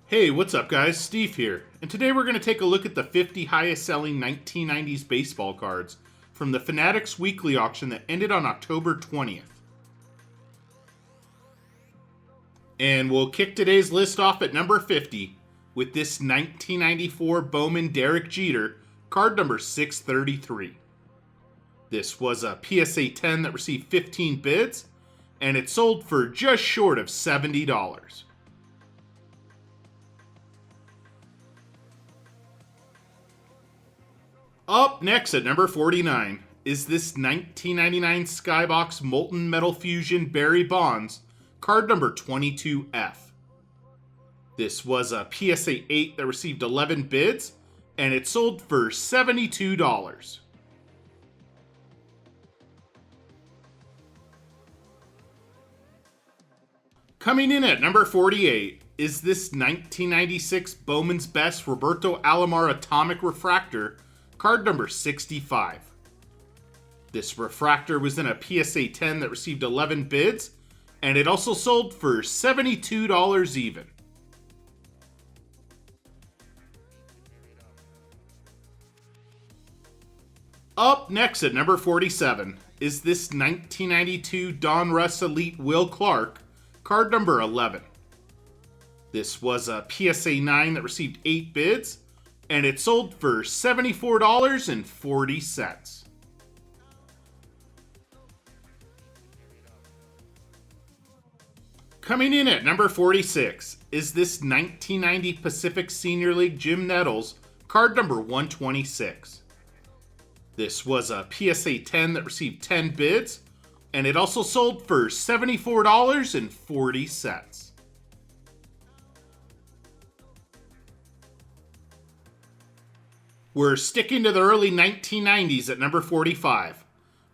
Hey, what's up guys? Steve here, and today we're going to take a look at the 50 highest selling 1990s baseball cards from the Fanatics weekly auction that ended on October 20th. And we'll kick today's list off at number 50 with this 1994 Bowman Derek Jeter, card number 633. This was a PSA 10 that received 15 bids, and it sold for just short of $70. Up next at number 49 is this 1999 Skybox Molten Metal Fusion Barry Bonds, card number 22F. This was a PSA 8 that received 11 bids, and it sold for $72. Coming in at number 48 is this 1996 Bowman's Best Roberto Alomar Atomic Refractor, card number 65. This refractor was in a PSA 10 that received 11 bids, and it also sold for $72 even. Up next at number 47 is this 1992 Donruss Elite Will Clark, card number 11. This was a PSA 9 that received 8 bids, and it sold for $74.40. Coming in at number 46 is this 1990 Pacific Senior League Jim Nettles, card number 126. This was a PSA 10 that received 10 bids, and it also sold for $74.40. We're sticking to the early 1990s at number 45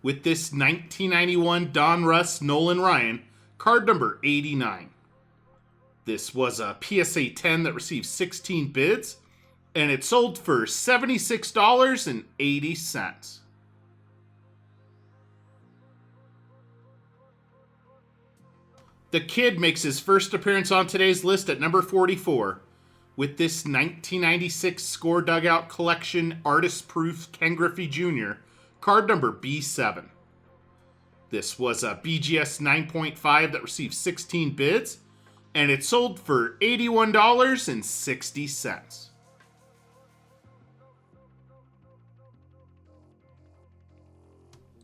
with this 1991 Donruss Nolan Ryan, card number 89. This was a PSA 10 that received 16 bids, and it sold for $76.80. The Kid makes his first appearance on today's list at number 44 with this 1996 Score Dugout Collection Artist Proof Ken Griffey Jr., card number B7. This was a BGS 9.5 that received 16 bids, and it sold for $81.60.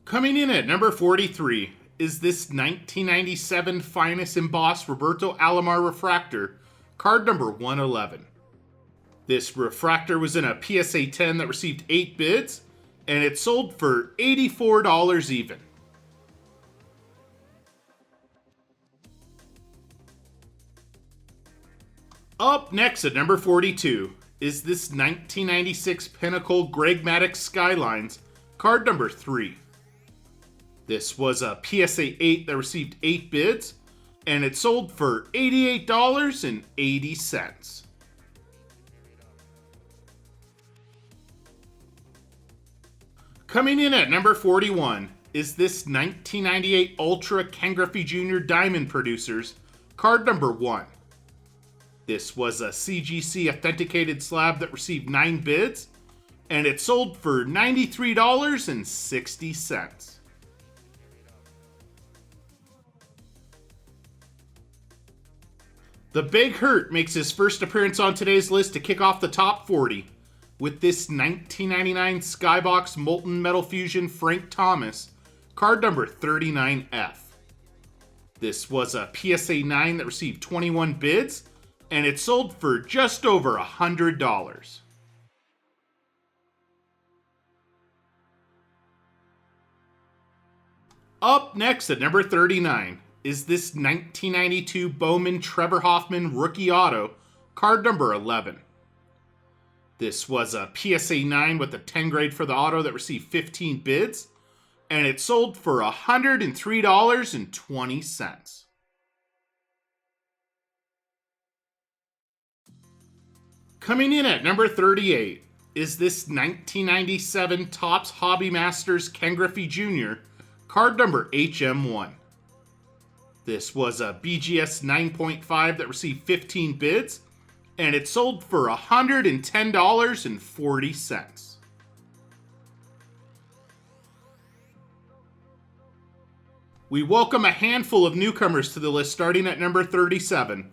Coming in at number 43 is this 1997 Finest Embossed Roberto Alomar Refractor, card number 111. This refractor was in a PSA 10 that received 8 bids, and it sold for $84 even. Up next at number 42 is this 1996 Pinnacle Greg Maddux Skylines, card number 3. This was a PSA 8 that received 8 bids, and it sold for $88.80. Coming in at number 41 is this 1998 Ultra Ken Griffey Jr. Diamond Producers, card number 1. This was a CGC authenticated slab that received 9 bids, and it sold for $93.60. The Big Hurt makes his first appearance on today's list to kick off the top 40 with this 1999 Skybox Molten Metal Fusion Frank Thomas, card number 39F. This was a PSA 9 that received 21 bids, and it sold for just over $100. Up next at number 39 is this 1992 Bowman Trevor Hoffman Rookie Auto, card number 11. This was a PSA 9 with a 10 grade for the auto that received 15 bids, and it sold for $103.20. Coming in at number 38 is this 1997 Topps Hobby Masters Ken Griffey Jr., card number HM1. This was a BGS 9.5 that received 15 bids, and it sold for $110.40. We welcome a handful of newcomers to the list starting at number 37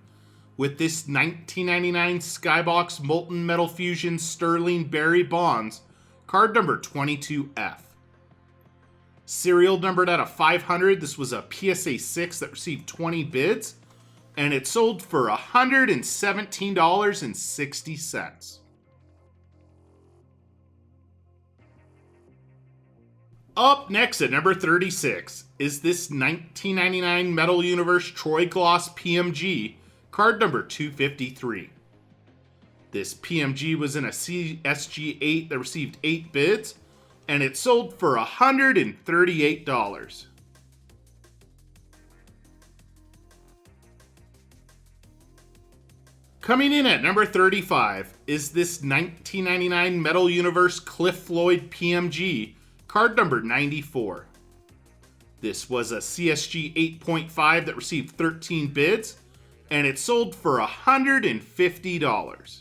with this 1999 Skybox Molten Metal Fusion Sterling Barry Bonds, card number 22F. Serial numbered out of 500, this was a PSA 6 that received 20 bids, and it sold for $117.60. Up next at number 36 is this 1999 Metal Universe Troy Gloss PMG, card number 253. This PMG was in a CSG8 that received 8 bids, and it sold for $138. Coming in at number 35 is this 1999 Metal Universe Cliff Floyd PMG, card number 94. This was a CSG 8.5 that received 13 bids, and it sold for $150.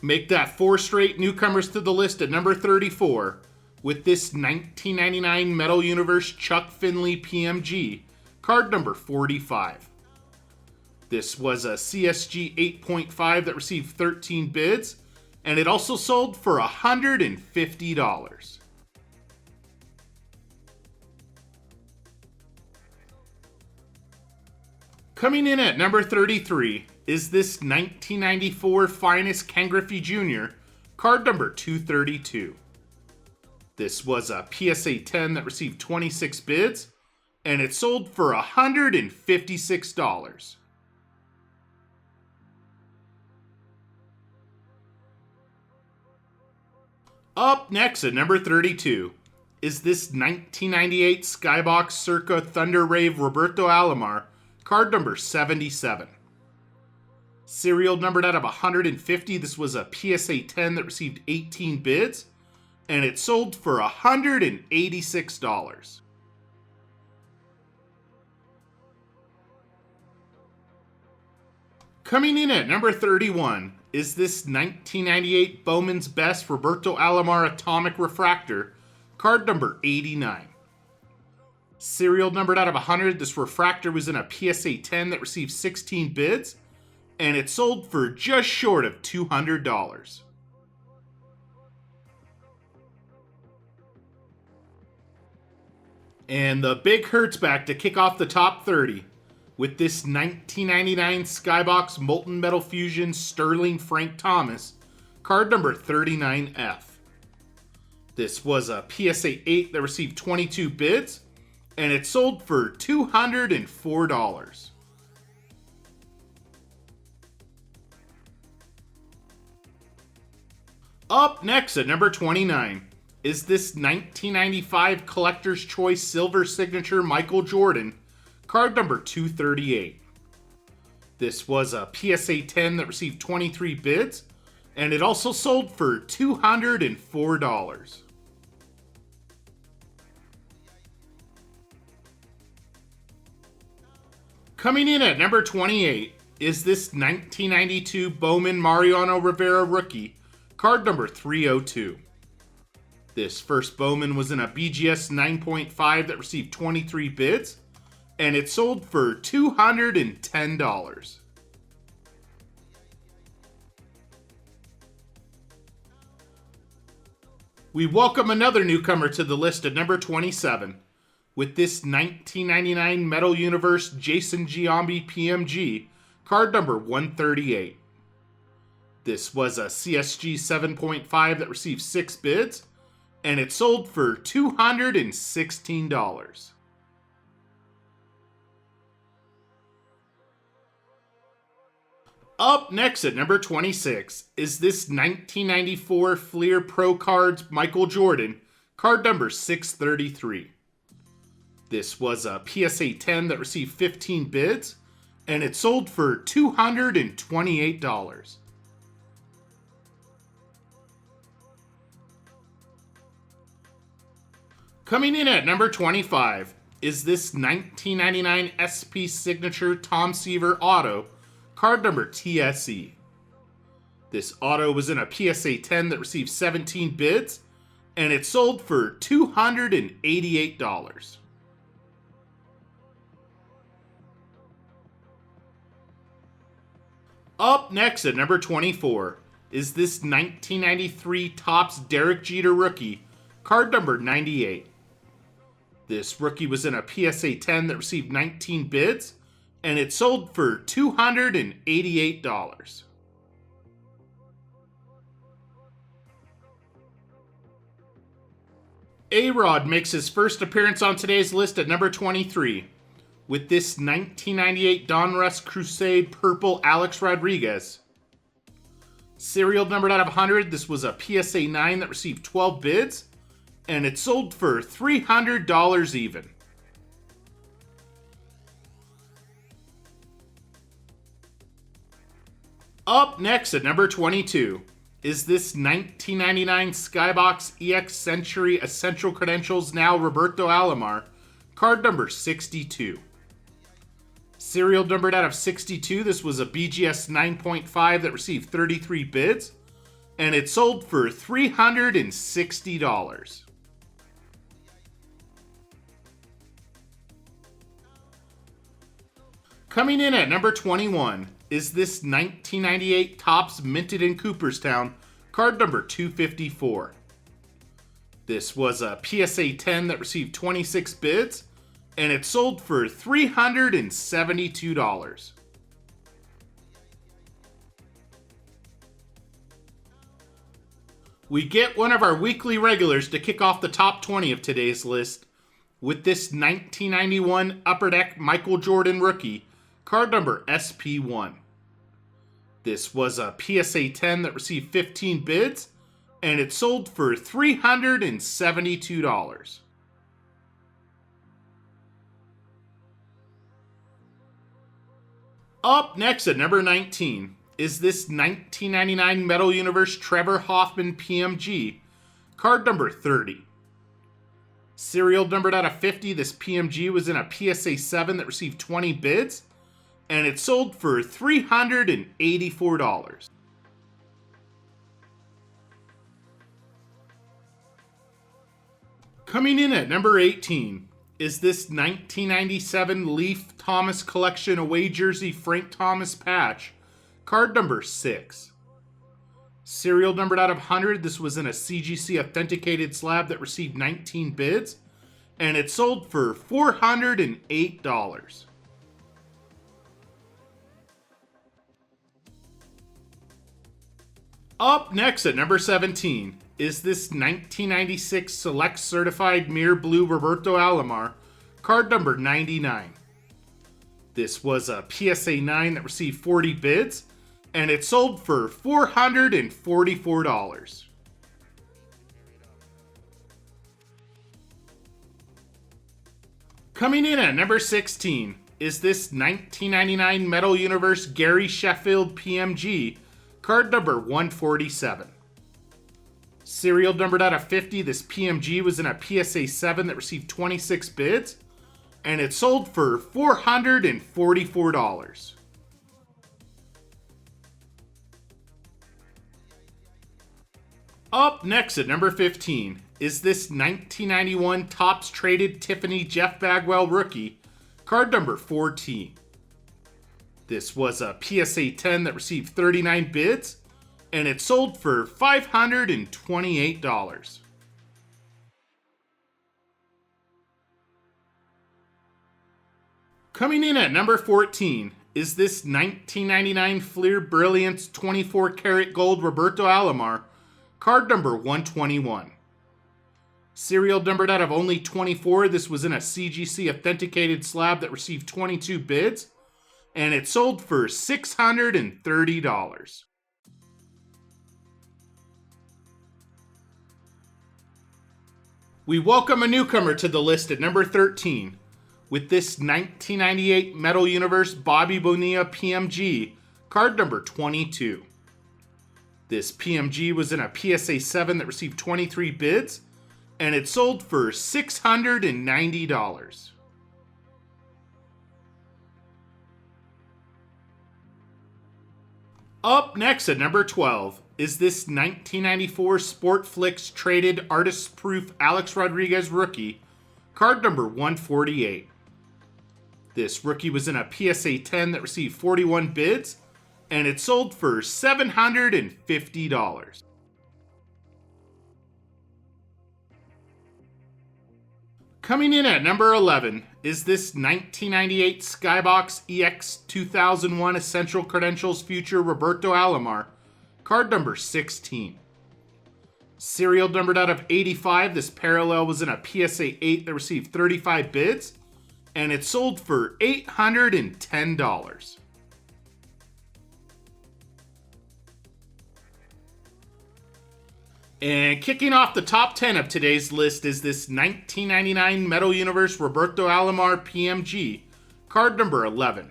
Make that 4 straight newcomers to the list at number 34 with this 1999 Metal Universe Chuck Finley PMG, card number 45. This was a CSG 8.5 that received 13 bids, and it also sold for $150. Coming in at number 33 is this 1994 Finest Ken Griffey Jr., card number 232. This was a PSA 10 that received 26 bids, and it sold for $156. Up next at number 32 is this 1998 Skybox Circa Thunder Rave Roberto Alomar, card number 77. Serial numbered out of 150, this was a PSA 10 that received 18 bids, and it sold for $186. Coming in at number 31 is this 1998 Bowman's Best Roberto Alomar Atomic Refractor, card number 89. Serial numbered out of 100, this refractor was in a PSA 10 that received 16 bids, and it sold for just short of $200. And the big Hertzback to kick off the top 30 with this 1999 Skybox Molten Metal Fusion Sterling Frank Thomas, card number 39F. This was a PSA 8 that received 22 bids, and it sold for $204. Up next at number 29 is this 1995 Collector's Choice Silver Signature Michael Jordan, card number 238. This was a PSA 10 that received 23 bids, and it also sold for $204. Coming in at number 28 is this 1992 Bowman Mariano Rivera rookie, card number 302. This first Bowman was in a BGS 9.5 that received 23 bids, and it sold for $210. We welcome another newcomer to the list at number 27 with this 1999 Metal Universe Jason Giambi PMG, card number 138. This was a CSG 7.5 that received 6 bids, and it sold for $216. Up next at number 26 is this 1994 Fleer Pro Cards Michael Jordan, card number 633. This was a PSA 10 that received 15 bids, and it sold for $228. Coming in at number 25 is this 1999 SP Signature Tom Seaver Auto, card number TSE. This auto was in a PSA 10 that received 17 bids, and it sold for $288. Up next at number 24 is this 1993 Topps Derek Jeter rookie, card number 98. This rookie was in a PSA 10 that received 19 bids, and it sold for $288. A-Rod makes his first appearance on today's list at number 23 with this 1998 Donruss Crusade Purple Alex Rodriguez. Serial numbered out of 100, this was a PSA 9 that received 12 bids, and it sold for $300 even. Up next at number 22 is this 1999 Skybox EX Century Essential Credentials Now Roberto Alomar, card number 62. Serial numbered out of 62, this was a BGS 9.5 that received 33 bids, and it sold for $360. Coming in at number 21 is this 1998 Topps Minted in Cooperstown, card number 254. This was a PSA 10 that received 26 bids, and it sold for $372. We get one of our weekly regulars to kick off the top 20 of today's list with this 1991 Upper Deck Michael Jordan rookie, card number SP1. This was a PSA 10 that received 15 bids, and it sold for $372. Up next at number 19 is this 1999 Metal Universe Trevor Hoffman PMG, card number 30. Serial numbered out of 50, this PMG was in a PSA 7 that received 20 bids, and it sold for $384. Coming in at number 18 is this 1997 Leaf Thomas Collection away jersey Frank Thomas patch, card number 6. Serial numbered out of 100, this was in a CGC authenticated slab that received 19 bids, and it sold for $408. Up next at number 17 is this 1996 Select Certified Mirror Blue Roberto Alomar, card number 99. This was a PSA 9 that received 40 bids, and it sold for $444. Coming in at number 16 is this 1999 Metal Universe Gary Sheffield PMG, card number 147. Serial numbered out of 50, this PMG was in a PSA 7 that received 26 bids, and it sold for $444. Up next at number 15 is this 1991 Topps Traded Tiffany Jeff Bagwell rookie, card number 14. This was a PSA 10 that received 39 bids, and it sold for $528. Coming in at number 14 is this 1999 Fleer Brilliance 24 karat gold Roberto Alomar, card number 121. Serial numbered out of only 24, this was in a CGC authenticated slab that received 22 bids, and it sold for $630. We welcome a newcomer to the list at number 13 with this 1998 Metal Universe Bobby Bonilla PMG, card number 22. This PMG was in a PSA 7 that received 23 bids, and it sold for $690. Up next at number 12 is this 1994 Sportflix traded artist proof Alex Rodriguez rookie, card number 148. This rookie was in a PSA 10 that received 41 bids, and it sold for $750. Coming in at number 11 is this 1998 Skybox EX 2001 Essential Credentials Future Roberto Alomar, card number 16. Serial numbered out of 85, this parallel was in a PSA 8 that received 35 bids, and it sold for $810. And kicking off the top 10 of today's list is this 1999 Metal Universe Roberto Alomar PMG, card number 11.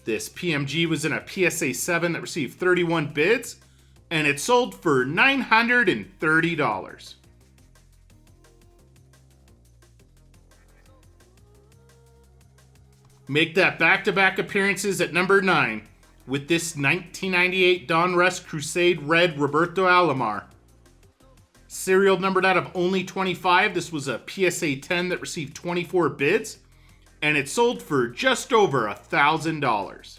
This PMG was in a PSA 7 that received 31 bids, and it sold for $930. Make that back-to-back appearances at number 9 with this 1998 Donruss Crusade Red Roberto Alomar. Serial numbered out of only 25, this was a PSA 10 that received 24 bids, and it sold for just over $1,000.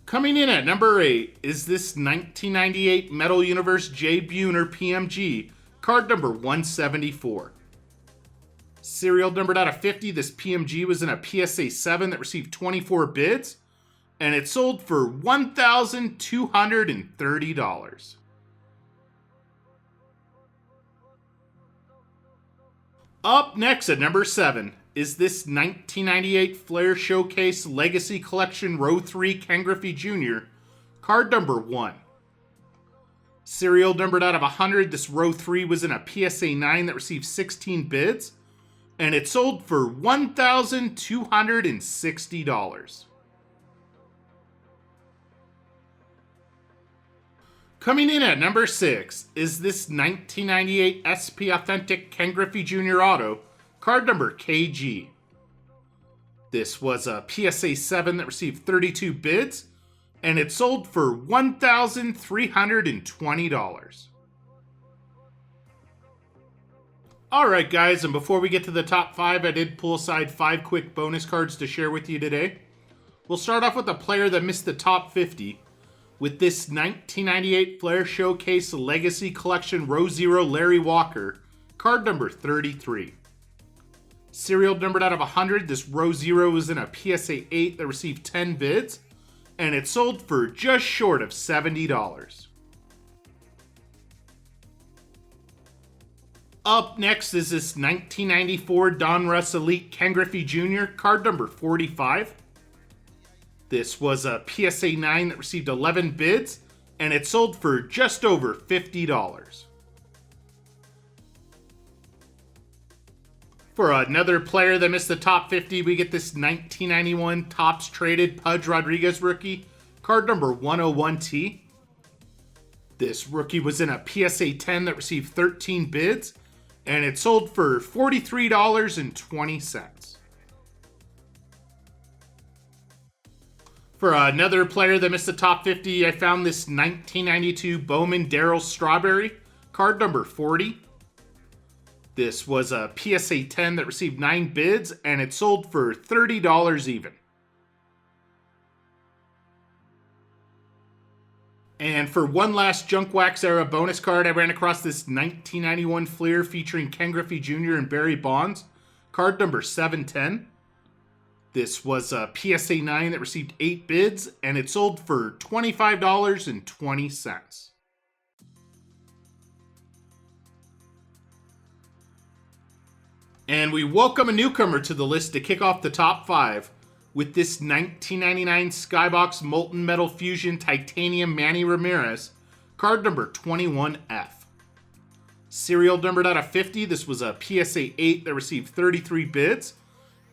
Coming in at number 8 is this 1998 Metal Universe J. Buhner PMG, card number 174. Serial numbered out of 50, this PMG was in a PSA 7 that received 24 bids, and it sold for $1,230. Up next at number 7 is this 1998 Flair Showcase Legacy Collection Row 3 Ken Griffey Jr., card number 1. Serial numbered out of 100, this Row 3 was in a PSA 9 that received 16 bids, and it sold for $1,260. Coming in at number 6 is this 1998 SP Authentic Ken Griffey Jr. Auto, card number KG. This was a PSA 7 that received 32 bids, and it sold for $1,320. Alright guys, and before we get to the top 5, I did pull aside 5 quick bonus cards to share with you today. We'll start off with a player that missed the top 50, with this 1998 Flair Showcase Legacy Collection Row 0 Larry Walker, card number 33. Serial numbered out of 100, this Row 0 was in a PSA 8 that received 10 bids, and it sold for just short of $70. Up next is this 1994 Donruss Elite Ken Griffey Jr., card number 45. This was a PSA 9 that received 11 bids, and it sold for just over $50. For another player that missed the top 50, we get this 1991 Topps Traded Pudge Rodriguez rookie, card number 101T. This rookie was in a PSA 10 that received 13 bids, and it sold for $43.20. For another player that missed the top 50, I found this 1992 Bowman Darryl Strawberry, card number 40. This was a PSA 10 that received 9 bids, and it sold for $30 even. And for one last Junk Wax era bonus card, I ran across this 1991 Fleer featuring Ken Griffey Jr. and Barry Bonds, card number 710. This was a PSA 9 that received 8 bids, and it sold for $25.20. And we welcome a newcomer to the list to kick off the top 5 with this 1999 Skybox Molten Metal Fusion Titanium Manny Ramirez, card number 21F. Serial numbered out of 50, this was a PSA 8 that received 33 bids,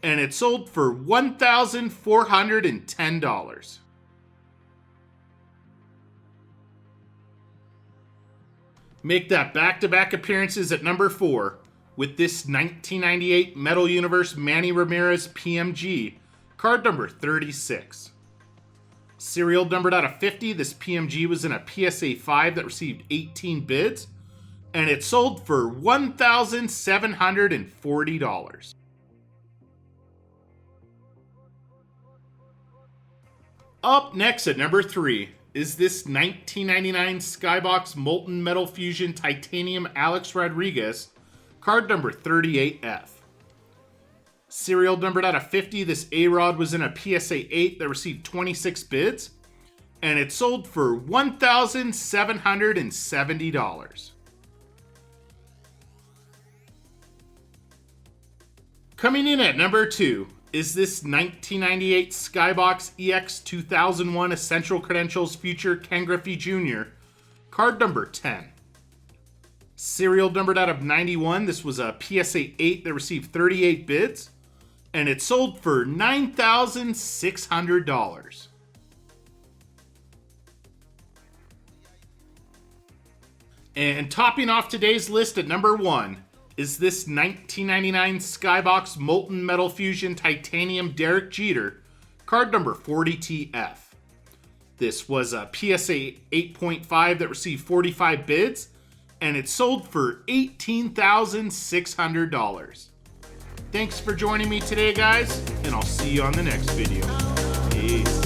and it sold for $1,410. Make that back-to-back appearances at number 4 with this 1998 Metal Universe Manny Ramirez PMG, card number 36. Serial numbered out of 50, this PMG was in a PSA 5 that received 18 bids, and it sold for $1,740. Up next at number 3 is this 1999 Skybox Molten Metal Fusion Titanium Alex Rodriguez, card number 38F. Serial numbered out of 50, this A-Rod was in a PSA 8 that received 26 bids, and it sold for $1,770. Coming in at number 2 is this 1998 Skybox EX 2001 Essential Credentials Future Ken Griffey Jr., card number 10. Serial numbered out of 91, this was a PSA 8 that received 38 bids, and it sold for $9,600. And topping off today's list at number 1 is this 1999 Skybox Molten Metal Fusion Titanium Derek Jeter, card number 40TF. This was a PSA 8.5 that received 45 bids, and it sold for $18,600. Thanks for joining me today, guys, and I'll see you on the next video. Peace.